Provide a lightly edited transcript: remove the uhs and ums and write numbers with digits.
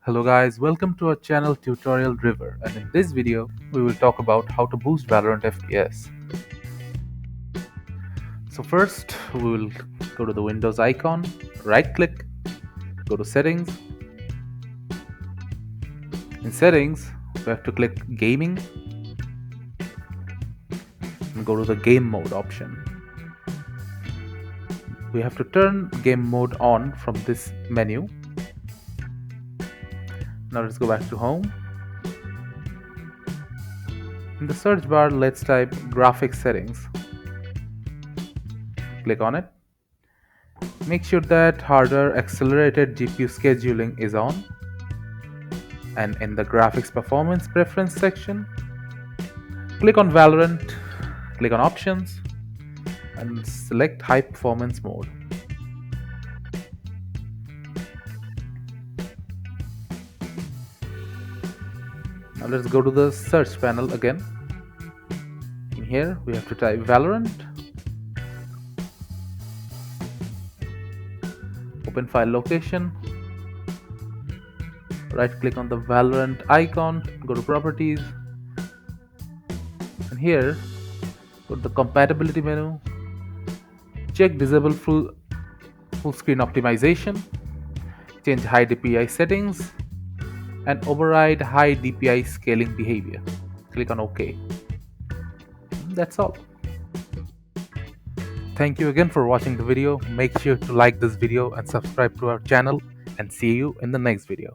Hello guys, welcome to our channel Tutorial River, and in this video we will talk about how to boost Valorant FPS. So first we will go to the Windows icon, right click, go to settings. In settings we have to click gaming and go to the game mode option. We have to turn game mode on from this menu. Now let's go back to home. In the search bar, let's type graphics settings. Click on it. Make sure that harder accelerated GPU scheduling is on. And in the graphics performance preference section, click on Valorant, click on options, and select high performance mode. Now let's go to the search panel again. In here we have to type Valorant. Open file location. Right click on the Valorant icon, go to properties, and here go to the compatibility menu. Check disable full screen optimization, change high DPI settings, and override high DPI scaling behavior. Click on OK. That's all. Thank you again for watching the video. Make sure to like this video and subscribe to our channel, and see you in the next video.